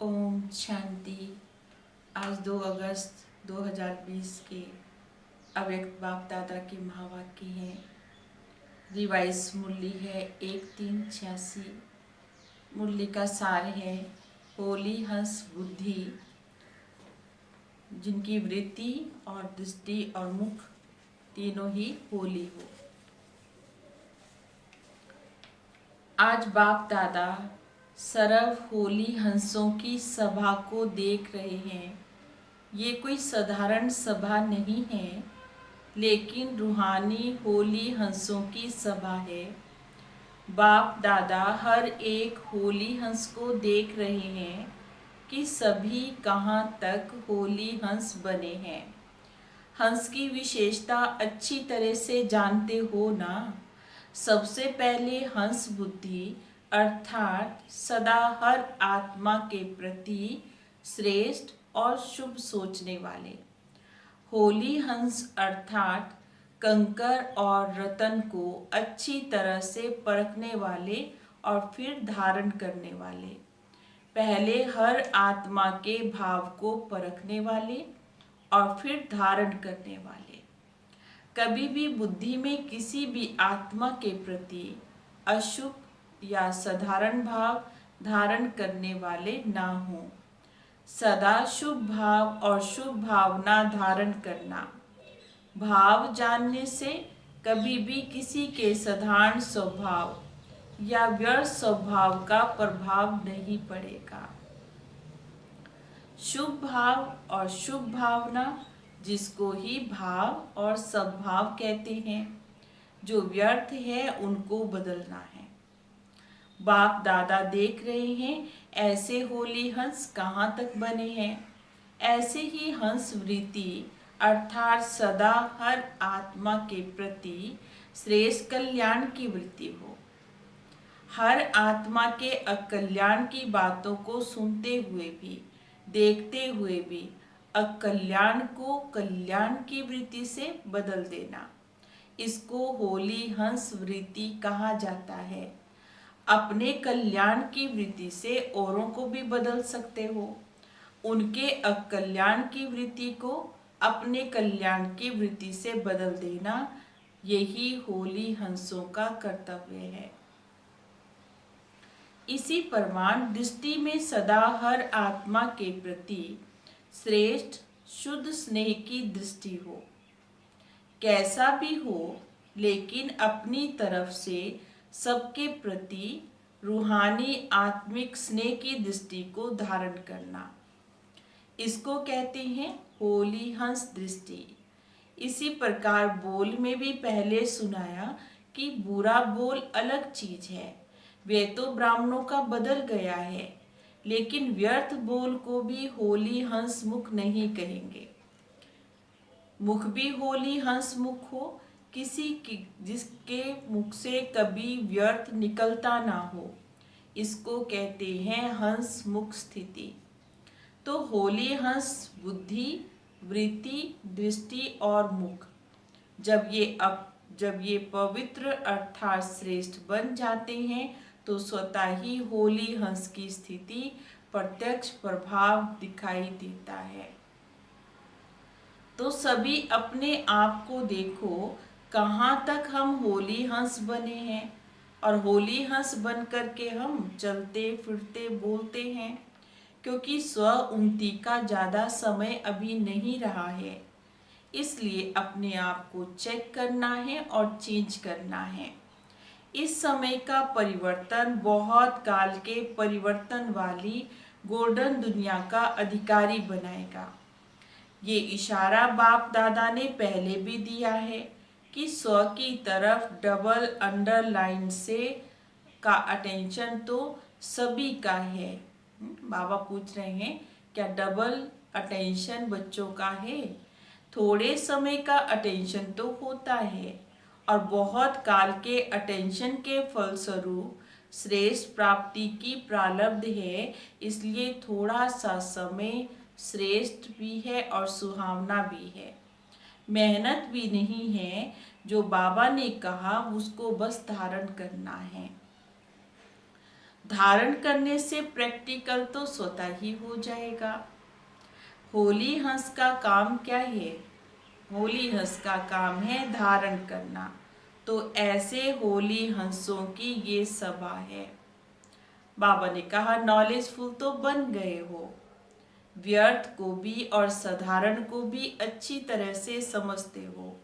ओम शांति। आज 2 अगस्त 2020 के अव्यक्त बाप दादा के महावाक्य हैं। रिवाइज मुरली है 1386। मुरली का सार है, होली हंस बुद्धि जिनकी वृत्ति और दृष्टि और मुख तीनों ही होली हो। आज बाप दादा सरव होली हंसों की सभा को देख रहे हैं। ये कोई साधारण सभा नहीं है, लेकिन रूहानी होली हंसों की सभा है। बाप दादा हर एक होली हंस को देख रहे हैं कि सभी कहाँ तक होली हंस बने हैं। हंस की विशेषता अच्छी तरह से जानते हो ना। सबसे पहले हंस बुद्धि अर्थात सदा हर आत्मा के प्रति श्रेष्ठ और शुभ सोचने वाले। होली हंस अर्थात कंकर और रतन को अच्छी तरह से परखने वाले और फिर धारण करने वाले। पहले हर आत्मा के भाव को परखने वाले और फिर धारण करने वाले। कभी भी बुद्धि में किसी भी आत्मा के प्रति अशुभ या साधारण भाव धारण करने वाले ना हों। सदा शुभ भाव और शुभ भावना धारण करना। भाव जानने से कभी भी किसी के साधारण स्वभाव या व्यर्थ स्वभाव का प्रभाव नहीं पड़ेगा। शुभ भाव और शुभ भावना जिसको ही भाव और सद्भाव कहते हैं, जो व्यर्थ है उनको बदलना है। बाप दादा देख रहे हैं ऐसे होली हंस कहाँ तक बने हैं। ऐसे ही हंस वृत्ति अर्थात सदा हर आत्मा के प्रति श्रेष्ठ कल्याण की वृत्ति हो। हर आत्मा के अकल्याण की बातों को सुनते हुए भी, देखते हुए भी अकल्याण को कल्याण की वृत्ति से बदल देना, इसको होली हंस वृत्ति कहा जाता है। अपने कल्याण की वृत्ति से औरों को भी बदल सकते हो। उनके अकल्याण की वृत्ति को अपने कल्याण की वृत्ति से बदल देना, यही होली हंसों का कर्तव्य है। इसी परमान दृष्टि में सदा हर आत्मा के प्रति श्रेष्ठ शुद्ध स्नेह की दृष्टि हो। कैसा भी हो, लेकिन अपनी तरफ से सबके प्रति रूहानी आत्मिक स्नेह की दृष्टि को धारण करना, इसको कहते हैं होली हंस दृष्टि। इसी प्रकार बोल में भी पहले सुनाया कि बुरा बोल अलग चीज है, वे तो ब्राह्मणों का बदल गया है, लेकिन व्यर्थ बोल को भी होली हंस मुख नहीं कहेंगे। मुख भी होली हंस मुख हो, किसी की जिसके मुख से कभी व्यर्थ निकलता ना हो, इसको कहते हैं हंस मुख स्थिति। तो होली हंस बुद्धि वृत्ति दृष्टि और मुख जब ये पवित्र अर्थात श्रेष्ठ बन जाते हैं, तो स्वतः ही होली हंस की स्थिति प्रत्यक्ष प्रभाव दिखाई देता है। तो सभी अपने आप को देखो, कहाँ तक हम होली हंस बने हैं और होली हंस बन करके हम चलते फिरते बोलते हैं, क्योंकि स्व उन्नति का ज़्यादा समय अभी नहीं रहा है। इसलिए अपने आप को चेक करना है और चेंज करना है। इस समय का परिवर्तन बहुत काल के परिवर्तन वाली गोल्डन दुनिया का अधिकारी बनाएगा। ये इशारा बाप दादा ने पहले भी दिया है कि स्व की तरफ डबल अंडरलाइन से का अटेंशन तो सभी का है। बाबा पूछ रहे हैं क्या डबल अटेंशन बच्चों का है? थोड़े समय का अटेंशन तो होता है और बहुत काल के अटेंशन के फलस्वरूप श्रेष्ठ प्राप्ति की प्रारब्ध है। इसलिए थोड़ा सा समय श्रेष्ठ भी है और सुहावना भी है। मेहनत भी नहीं है, जो बाबा ने कहा उसको बस धारण करना है। धारण करने से प्रैक्टिकल तो स्वतः ही हो जाएगा। होली हंस का काम क्या है? होली हंस का काम है धारण करना। तो ऐसे होली हंसों की ये सभा है। बाबा ने कहा नॉलेजफुल तो बन गए हो, व्यर्थ को भी और साधारण को भी अच्छी तरह से समझते हो।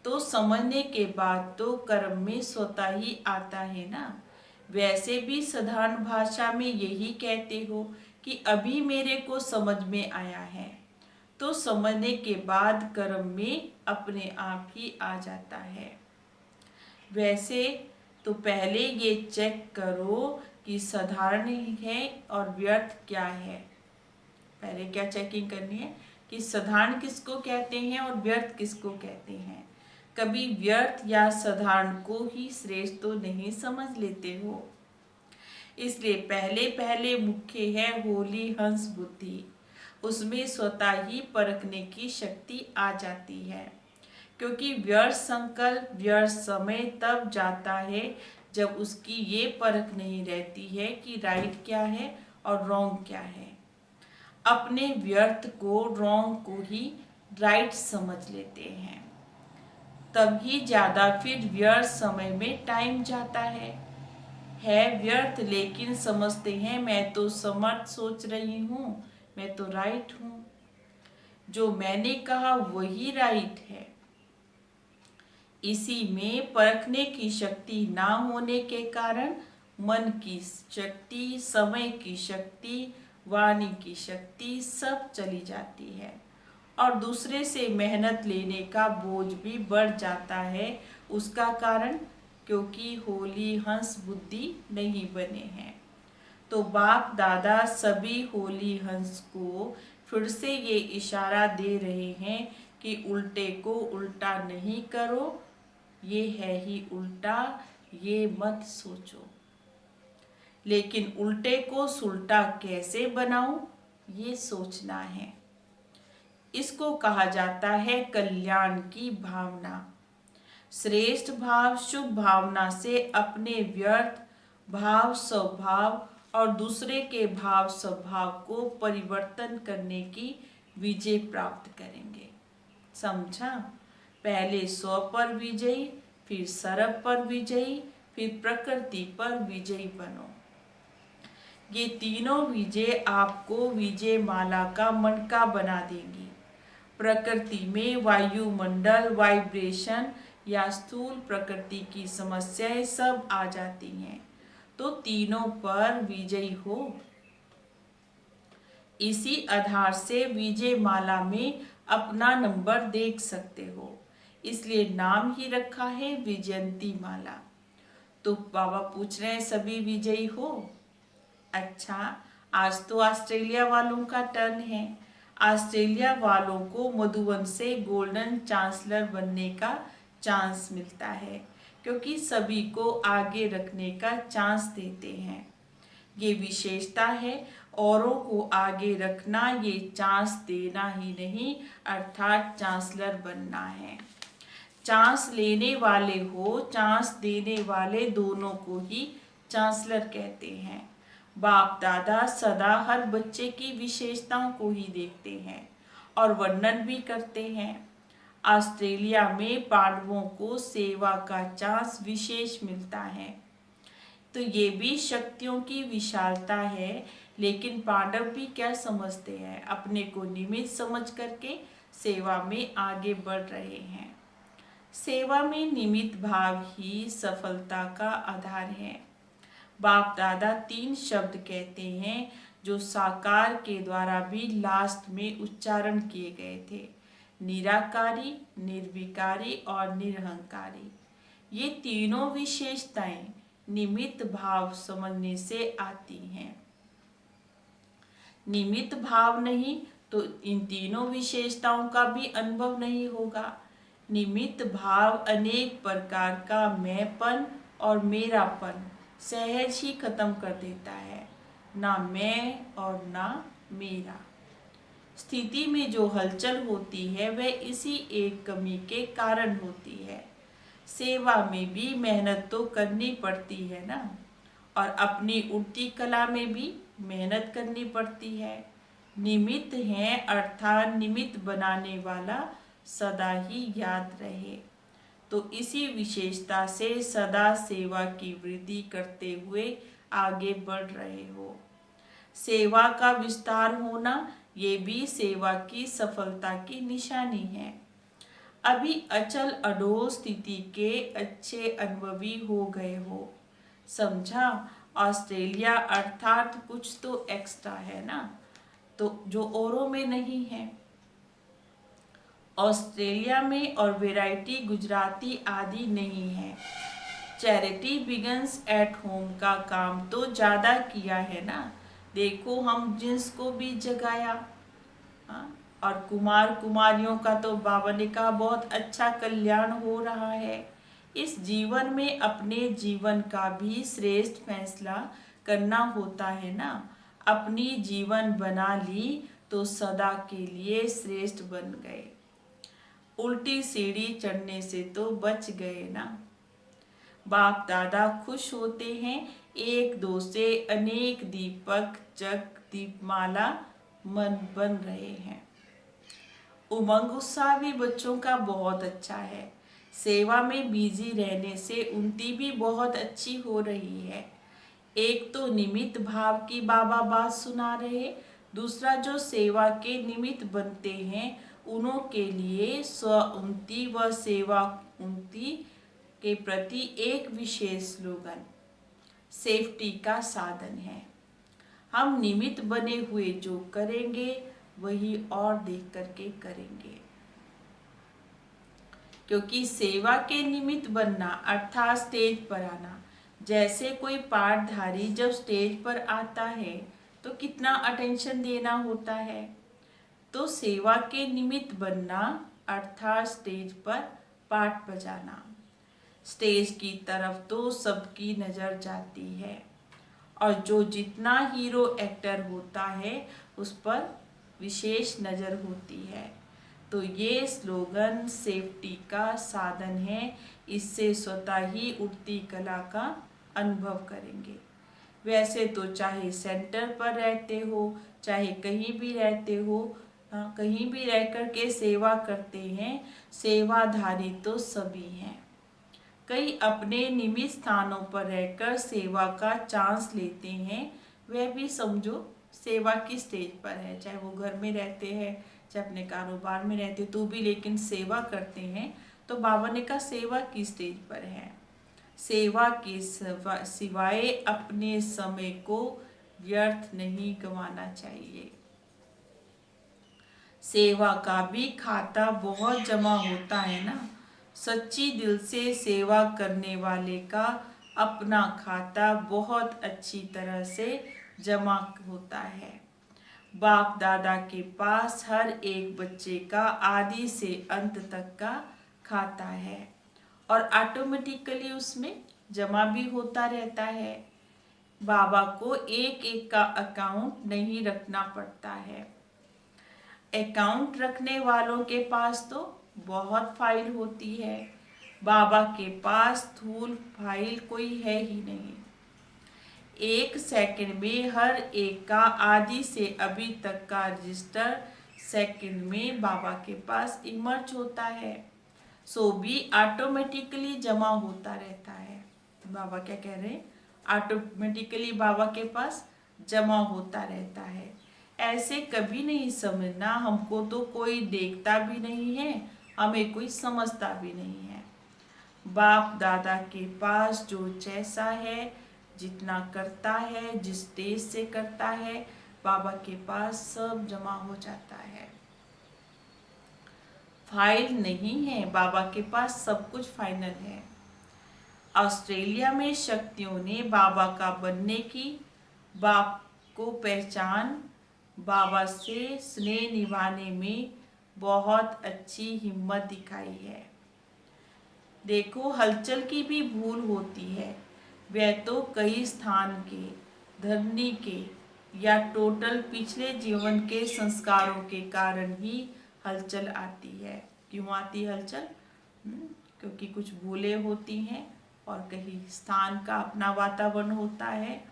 तो समझने के बाद तो कर्म में स्वतः ही आता है ना। वैसे भी साधारण भाषा में यही कहते हो कि अभी मेरे को समझ में आया है। तो समझने के बाद कर्म में अपने आप ही आ जाता है। वैसे तो पहले ये चेक करो कि साधारण है और व्यर्थ क्या है। पहले क्या चेकिंग करनी है कि साधारण किसको कहते हैं और व्यर्थ किसको कहते हैं। कभी व्यर्थ या साधारण को ही श्रेष्ठ तो नहीं समझ लेते हो। इसलिए पहले पहले मुख्य है होली हंस बुद्धि। उसमें स्वतः ही परखने की शक्ति आ जाती है, क्योंकि व्यर्थ संकल्प व्यर्थ समय तब जाता है जब उसकी ये परख नहीं रहती है कि राइट क्या है और रॉन्ग क्या है। अपने व्यर्थ को रॉन्ग को ही राइट समझ लेते हैं, तभी ज्यादा फिर व्यर्थ समय में टाइम जाता है व्यर्थ, लेकिन समझते हैं मैं तो समर्थ सोच रही हूँ, मैं तो राइट हूँ, जो मैंने कहा वही राइट है। इसी में परखने की शक्ति ना होने के कारण मन की शक्ति, समय की शक्ति, वाणी की शक्ति सब चली जाती है और दूसरे से मेहनत लेने का बोझ भी बढ़ जाता है। उसका कारण क्योंकि होली हंस बुद्धि नहीं बने हैं। तो बाप दादा सभी होली हंस को फिर से ये इशारा दे रहे हैं कि उल्टे को उल्टा नहीं करो, ये है ही उल्टा, ये मत सोचो। लेकिन उल्टे को सुलटा कैसे बनाऊं, ये सोचना है। इसको कहा जाता है कल्याण की भावना। श्रेष्ठ भाव शुभ भावना से अपने व्यर्थ भाव स्वभाव और दूसरे के भाव स्वभाव को परिवर्तन करने की विजय प्राप्त करेंगे। समझा? पहले स्व पर विजयी, फिर सर्व पर विजयी, फिर प्रकृति पर विजयी बनो। ये तीनों विजय आपको विजय माला का मनका बना देंगी। प्रकृति में वायुमंडल, वाइब्रेशन या स्थूल प्रकृति की समस्याएं सब आ जाती हैं, तो तीनों पर विजयी हो। इसी आधार से विजय माला में अपना नंबर देख सकते हो, इसलिए नाम ही रखा है विजयंती माला। तो बाबा पूछ रहे हैं सभी विजयी हो? अच्छा, आज तो ऑस्ट्रेलिया वालों का टर्न है। ऑस्ट्रेलिया वालों को मधुबन से गोल्डन चांसलर बनने का चांस मिलता है, क्योंकि सभी को आगे रखने का चांस देते हैं। ये विशेषता है, औरों को आगे रखना, ये चांस देना ही नहीं, अर्थात चांसलर बनना है। चांस लेने वाले हो, चांस देने वाले दोनों को ही चांसलर कहते हैं। बाप दादा सदा हर बच्चे की विशेषताओं को ही देखते हैं और वर्णन भी करते हैं। ऑस्ट्रेलिया में पांडवों को सेवा का चांस विशेष मिलता है, तो ये भी शक्तियों की विशालता है। लेकिन पांडव भी क्या समझते हैं? अपने को निमित्त समझ करके सेवा में आगे बढ़ रहे हैं। सेवा में निमित्त भाव ही सफलता का आधार है। बाप दादा 3 शब्द कहते हैं जो साकार के द्वारा भी लास्ट में उच्चारण किए गए थे: निराकारी, निर्विकारी और निरहंकारी। ये तीनों विशेषताएं निमित्त भाव समझने से आती हैं। निमित्त भाव नहीं तो इन तीनों विशेषताओं का भी अनुभव नहीं होगा। निमित्त भाव अनेक प्रकार का मैंपन और मेरापन सहज ही खत्म कर देता है। ना मैं और ना मेरा। स्थिति में जो हलचल होती है वह इसी एक कमी के कारण होती है। सेवा में भी मेहनत तो करनी पड़ती है ना, और अपनी उड़ती कला में भी मेहनत करनी पड़ती है। निमित्त है अर्थात निमित्त बनाने वाला सदा ही याद रहे। तो इसी विशेषता से सदा सेवा की वृद्धि करते हुए आगे बढ़ रहे हो। सेवा का विस्तार होना ये भी सेवा की सफलता की निशानी है। अभी अचल अडोल स्थिति के अच्छे अनुभवी हो गए हो, समझा। ऑस्ट्रेलिया अर्थात कुछ तो एक्स्ट्रा है ना, तो जो औरों में नहीं है। ऑस्ट्रेलिया में और वैरायटी गुजराती आदि नहीं है। चैरिटी बिगन्स एट होम का काम तो ज़्यादा किया है ना। देखो हम जिन्स को भी जगाया, हाँ? और कुमार कुमारियों का तो बाबा ने कहा बहुत अच्छा कल्याण हो रहा है। इस जीवन में अपने जीवन का भी श्रेष्ठ फैसला करना होता है ना। अपनी जीवन बना ली तो सदा के लिए श्रेष्ठ बन गए। उल्टी सीढ़ी चढ़ने से तो बच गए ना। बाप दादा खुश होते हैं, एक दो से अनेक दीपक जग दीपमाला मन बन रहे हैं। उमंग उत्साह भी बच्चों का बहुत अच्छा है। सेवा में बिजी रहने से उनकी भी बहुत अच्छी हो रही है। एक तो निमित्त भाव की बाबा बात सुना रहे, दूसरा जो सेवा के निमित्त बनते हैं उनों के लिए स्व उन्नति व सेवा उन्नति के प्रति एक विशेष स्लोगन सेफ्टी का साधन है। हम निमित्त बने हुए जो करेंगे वही और देख करके करेंगे, क्योंकि सेवा के निमित्त बनना अर्थात स्टेज पर आना। जैसे कोई पाठधारी जब स्टेज पर आता है तो कितना अटेंशन देना होता है, तो सेवा के निमित्त बनना अर्थात स्टेज पर पाठ बजाना। स्टेज की तरफ तो सबकी नज़र जाती है और जो जितना हीरो एक्टर होता है उस पर विशेष नज़र होती है। तो ये स्लोगन सेफ्टी का साधन है। इससे स्वतः ही उठती कला का अनुभव करेंगे। वैसे तो चाहे सेंटर पर रहते हो चाहे कहीं भी रहते हो, कहीं भी रह कर के सेवा करते हैं, सेवाधारी तो सभी हैं। कई अपने निमित्त स्थानों पर रहकर सेवा का चांस लेते हैं, वह भी समझो सेवा की स्टेज पर है। चाहे वो घर में रहते हैं चाहे अपने कारोबार में रहते तो भी लेकिन सेवा करते हैं। तो बाबा ने कहा सेवा की स्टेज पर है। सेवा के सिवाय अपने समय को व्यर्थ नहीं गंवाना चाहिए। सेवा का भी खाता बहुत जमा होता है ना। सच्ची दिल से सेवा करने वाले का अपना खाता बहुत अच्छी तरह से जमा होता है। बाप दादा के पास हर एक बच्चे का आदि से अंत तक का खाता है और ऑटोमेटिकली उसमें जमा भी होता रहता है। बाबा को एक एक का अकाउंट नहीं रखना पड़ता है। अकाउंट रखने वालों के पास तो बहुत फाइल होती है। बाबा के पास स्थूल फाइल कोई है ही नहीं। एक सेकंड में हर एक का आदि से अभी तक का रजिस्टर सेकंड में बाबा के पास इमर्ज होता है। सो भी ऑटोमेटिकली जमा होता रहता है। बाबा क्या कह रहे हैं? ऑटोमेटिकली बाबा के पास जमा होता रहता है। ऐसे कभी नहीं समझना हमको तो कोई देखता भी नहीं है, हमें कोई समझता भी नहीं है। बाप दादा के पास जो जैसा है, जितना करता है, जिस तेज से करता है, बाबा के पास सब जमा हो जाता है। फाइल नहीं है, बाबा के पास सब कुछ फाइनल है। ऑस्ट्रेलिया में शक्तियों ने बाबा का बनने की, बाप को पहचान, बाबा से स्नेह निभाने में बहुत अच्छी हिम्मत दिखाई है। देखो हलचल की भी भूल होती है, वह तो कई स्थान के, धरनी के या टोटल पिछले जीवन के संस्कारों के कारण ही हलचल आती है। क्यों आती हलचल? क्योंकि कुछ भूलें होती हैं और कहीं स्थान का अपना वातावरण होता है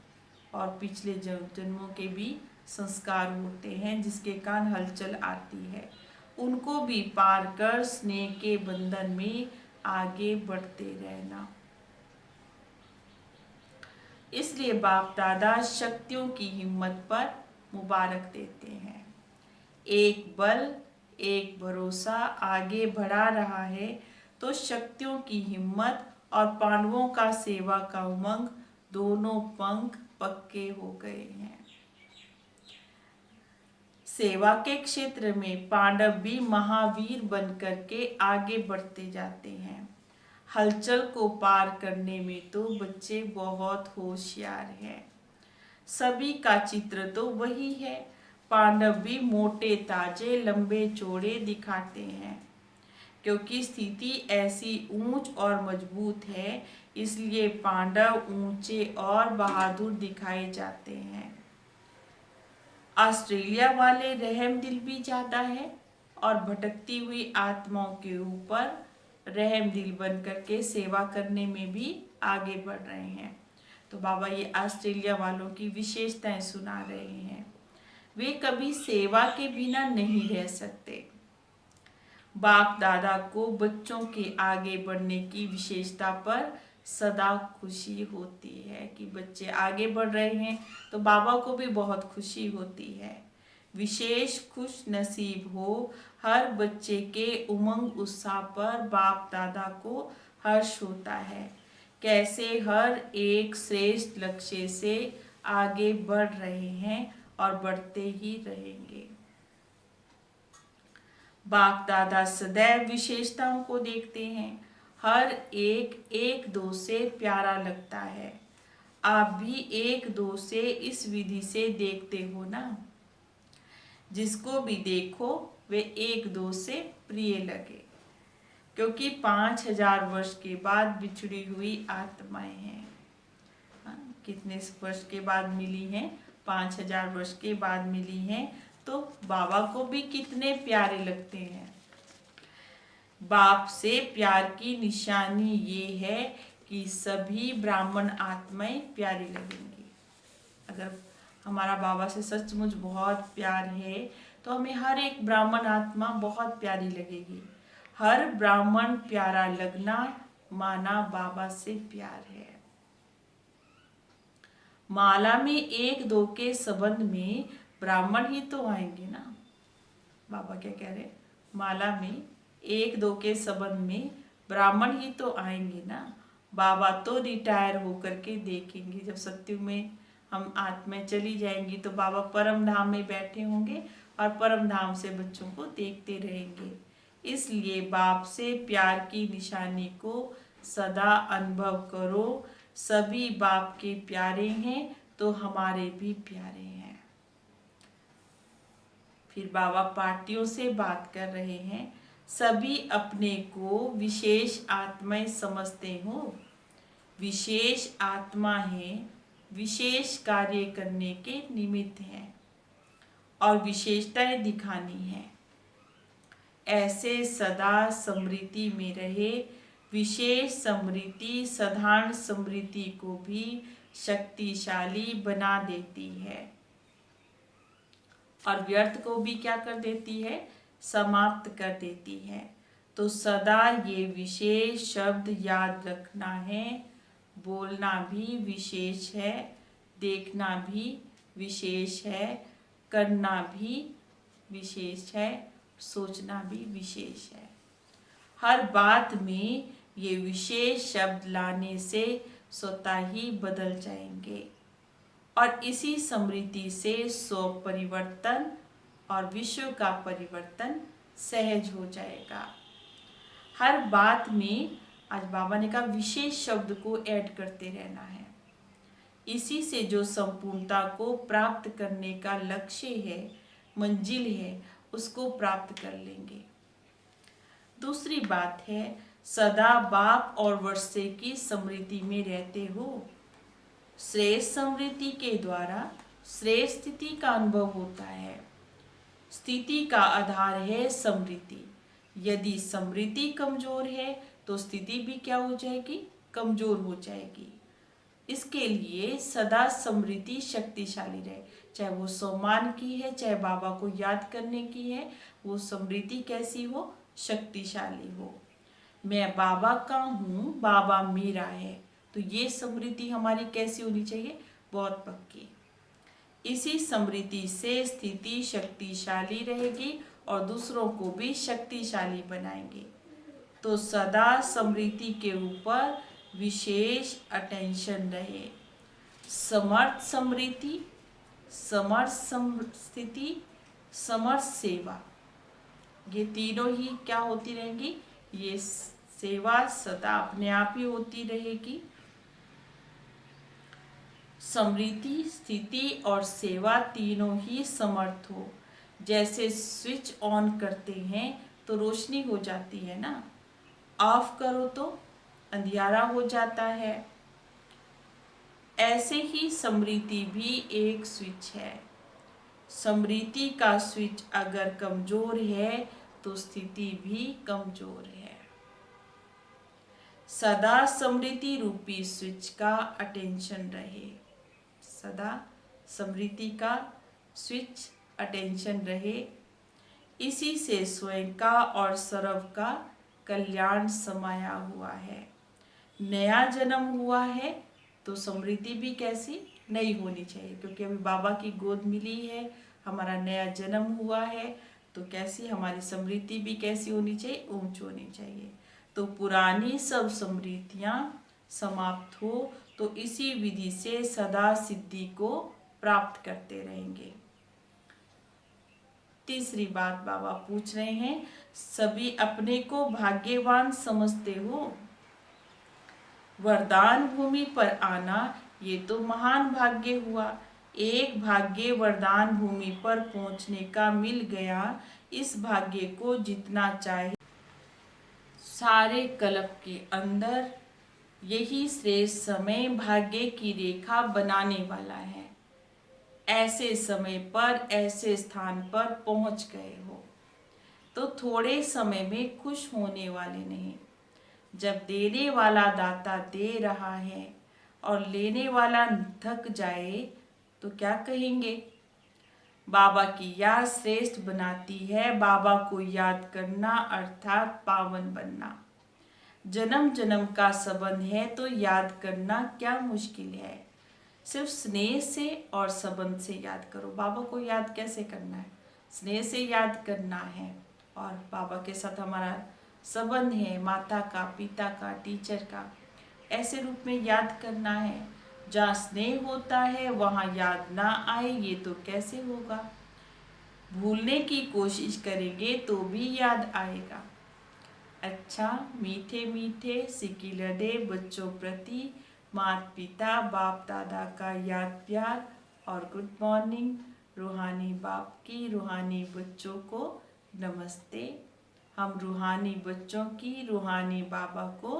और पिछले जन्मों के भी संस्कार होते हैं जिसके कारण हलचल आती है। उनको भी पार कर स्नेह के बंधन में आगे बढ़ते रहना। इसलिए बाप दादा शक्तियों की हिम्मत पर मुबारक देते हैं। एक बल, एक भरोसा आगे बढ़ा रहा है तो शक्तियों की हिम्मत और पांडवों का सेवा का उमंग दोनों पंख पक्के हो गए हैं। सेवा के क्षेत्र में पांडव भी महावीर बनकर के आगे बढ़ते जाते हैं। हलचल को पार करने में तो बच्चे बहुत होशियार हैं। सभी का चित्र तो वही है। पांडव भी मोटे ताजे लंबे चौड़े दिखाते हैं। क्योंकि स्थिति ऐसी ऊंच और मजबूत है इसलिए पांडव ऊंचे और बहादुर दिखाए जाते हैं। ऑस्ट्रेलिया वाले रहम दिल भी ज्यादा है और भटकती हुई आत्माओं के ऊपर रहम दिल बन करके सेवा करने में भी आगे बढ़ रहे हैं। तो बाबा ये ऑस्ट्रेलिया वालों की विशेषताएं सुना रहे हैं। वे कभी सेवा के बिना नहीं रह सकते। बाप दादा को बच्चों के आगे बढ़ने की विशेषता पर सदा खुशी होती है कि बच्चे आगे बढ़ रहे हैं तो बाबा को भी बहुत खुशी होती है। विशेष खुश नसीब हो हर बच्चे के उमंग उत्साह पर बाप दादा को हर्ष होता है। कैसे हर एक श्रेष्ठ लक्ष्य से आगे बढ़ रहे हैं और बढ़ते ही रहेंगे। बाप दादा सदैव विशेषताओं को देखते हैं। हर एक एक दो से प्यारा लगता है। आप भी एक दो से इस विधि से देखते हो ना। जिसको भी देखो वे एक दो से प्रिय लगे क्योंकि 5000 वर्ष के बाद बिछड़ी हुई आत्माएं हैं। कितने वर्ष के बाद मिली हैं? 5000 वर्ष के बाद मिली हैं। तो बाबा को भी कितने प्यारे लगते हैं। बाप से प्यार की निशानी ये है कि सभी ब्राह्मण आत्माएं प्यारी लगेंगी। अगर हमारा बाबा से सचमुच बहुत प्यार है तो हमें हर एक ब्राह्मण आत्मा बहुत प्यारी लगेगी। हर ब्राह्मण प्यारा लगना माना बाबा से प्यार है। माला में एक दो के संबंध में ब्राह्मण ही तो आएंगे ना। बाबा क्या कह रहे हैं? माला में एक दो के संबंध में ब्राह्मण ही तो आएंगे ना। बाबा तो रिटायर होकर के देखेंगे। जब सत्युग में हम आत्माएं चली जाएंगी तो बाबा परम धाम में बैठे होंगे और परम धाम से बच्चों को देखते रहेंगे। इसलिए बाप से प्यार की निशानी को सदा अनुभव करो। सभी बाप के प्यारे हैं तो हमारे भी प्यारे हैं। फिर बाबा पार्टियों से बात कर रहे हैं। सभी अपने को विशेष आत्माएं समझते हो। विशेष आत्मा है, विशेष कार्य करने के निमित्त हैं और विशेषताएं दिखानी है। ऐसे सदा समृद्धि में रहे। विशेष समृद्धि साधारण समृद्धि को भी शक्तिशाली बना देती है और व्यर्थ को भी क्या कर देती है? समाप्त कर देती है। तो सदा ये विशेष शब्द याद रखना है। बोलना भी विशेष है, देखना भी विशेष है, करना भी विशेष है, सोचना भी विशेष है। हर बात में ये विशेष शब्द लाने से स्वतः ही बदल जाएंगे और इसी समृद्धि से स्व परिवर्तन और विश्व का परिवर्तन सहज हो जाएगा। हर बात में आज बाबा ने कहा विशेष शब्द को ऐड करते रहना है। इसी से जो संपूर्णता को प्राप्त करने का लक्ष्य है, मंजिल है, उसको प्राप्त कर लेंगे। दूसरी बात है सदा बाप और वर्षे की समृद्धि में रहते हो। श्रेष्ठ समृद्धि के द्वारा श्रेष्ठ स्थिति का अनुभव होता है। स्थिति का आधार है समृद्धि। यदि समृद्धि कमजोर है तो स्थिति भी क्या हो जाएगी? कमजोर हो जाएगी। इसके लिए सदा स्मृति शक्तिशाली रहे, चाहे वो सम्मान की है, चाहे बाबा को याद करने की है, वो स्मृति कैसी हो, शक्तिशाली हो। मैं बाबा का हूँ, बाबा मेरा है, तो ये स्मृति हमारी कैसी होनी चाहिए, बहुत पक्की। इसी स्मृति से स्थिति शक्तिशाली रहेगी और दूसरों को भी शक्तिशाली बनाएंगे। तो सदा स्मृति के ऊपर विशेष अटेंशन रहे। समर्थ स्मृति, समर्थ स्थिति, समर्थ सेवा, ये तीनों ही क्या होती रहेंगी, ये सेवा सदा अपने आप ही होती रहेगी। स्मृति, स्थिति और सेवा तीनों ही समर्थ हो। जैसे स्विच ऑन करते हैं तो रोशनी हो जाती है ना, ऑफ करो तो अंधियारा हो जाता है। ऐसे ही स्मृति भी एक स्विच है। स्मृति का स्विच अगर कमजोर है तो स्थिति भी कमजोर है। सदा स्मृति रूपी स्विच का अटेंशन रहे, सदा स्मृति का स्विच अटेंशन रहे। इसी से स्वयं का और सर्व का कल्याण समाया हुआ है। नया जन्म हुआ है तो स्मृति भी कैसी नई होनी चाहिए, क्योंकि अभी बाबा की गोद मिली है, हमारा नया जन्म हुआ है, तो कैसी हमारी स्मृति भी कैसी होनी चाहिए, ऊंच होनी चाहिए। तो पुरानी सब स्मृतियां समाप्त हो तो इसी विधि से सदा सिद्धि को प्राप्त करते रहेंगे। तीसरी बात बाबा पूछ रहे हैं, सभी अपने को भाग्यवान समझते हो? वरदान भूमि पर आना ये तो महान भाग्य हुआ। एक भाग्य वरदान भूमि पर पहुंचने का मिल गया। इस भाग्य को जितना चाहे सारे कल्प के अंदर यही श्रेष्ठ समय भाग्य की रेखा बनाने वाला है। ऐसे समय पर ऐसे स्थान पर पहुंच गए हो तो थोड़े समय में खुश होने वाले नहीं। जब देने वाला दाता दे रहा है और लेने वाला थक जाए तो क्या कहेंगे? बाबा की याद श्रेष्ठ बनाती है। बाबा को याद करना अर्थात पावन बनना। जन्म जन्म का संबंध है तो याद करना क्या मुश्किल है। सिर्फ स्नेह से और संबंध से याद करो। बाबा को याद कैसे करना है? स्नेह से याद करना है और बाबा के साथ हमारा संबंध है, माता का, पिता का, टीचर का, ऐसे रूप में याद करना है। जहाँ स्नेह होता है वहाँ याद ना आए ये तो कैसे होगा? भूलने की कोशिश करेंगे तो भी याद आएगा। अच्छा, मीठे मीठे सिकिलडे बच्चों प्रति माता पिता बाप दादा का याद प्यार और गुड मॉर्निंग। रूहानी बाप की रूहानी बच्चों को नमस्ते। हम रूहानी बच्चों की रूहानी बाबा को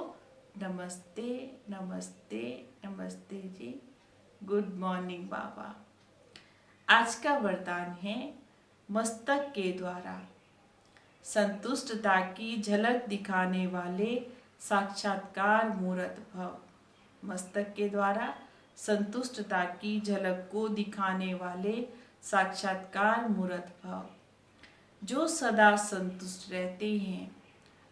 नमस्ते नमस्ते नमस्ते जी। गुड मॉर्निंग बाबा। आज का वरदान है मस्तक के द्वारा संतुष्टता की झलक दिखाने वाले साक्षात्कार मूर्त भव। मस्तक के द्वारा संतुष्टता की झलक को दिखाने वाले साक्षात्कार मूर्त भव। जो सदा संतुष्ट रहते हैं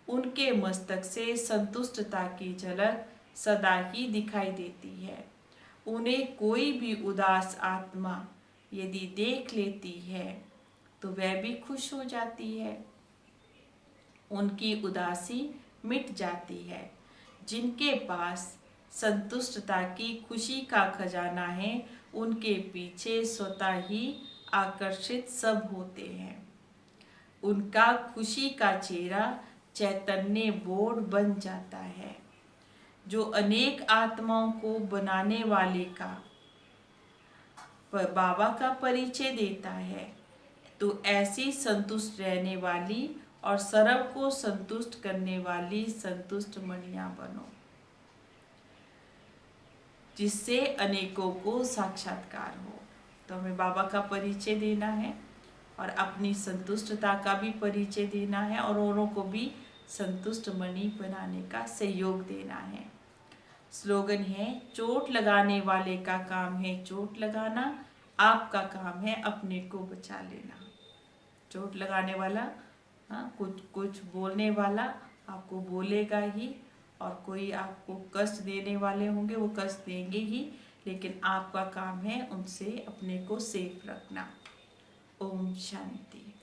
उनके मस्तक से संतुष्टता की झलक सदा ही दिखाई देती है। उन्हें कोई भी उदास आत्मा यदि देख लेती है तो वह भी खुश हो जाती है, उनकी उदासी मिट जाती है। जिनके पास संतुष्टता की खुशी का खजाना है उनके पीछे स्वतः ही आकर्षित सब होते हैं। उनका खुशी का चेहरा चैतन्य बोर्ड बन जाता है जो अनेक आत्माओं को बनाने वाले का बाबा का परिचय देता है। तो ऐसी संतुष्ट रहने वाली और सर्व को संतुष्ट करने वाली संतुष्ट मणियां बनो, जिससे अनेकों को साक्षात्कार हो। तो हमें बाबा का परिचय देना है और अपनी संतुष्टता का भी परिचय देना है और औरों को भी संतुष्ट मणि बनाने का सहयोग देना है। स्लोगन है, चोट लगाने वाले का काम है चोट लगाना, आपका काम है अपने को बचा लेना। चोट लगाने वाला, हाँ, कुछ कुछ बोलने वाला आपको बोलेगा ही, और कोई आपको कष्ट देने वाले होंगे वो कष्ट देंगे ही, लेकिन आपका काम है उनसे अपने को सेफ रखना। ओम शांति।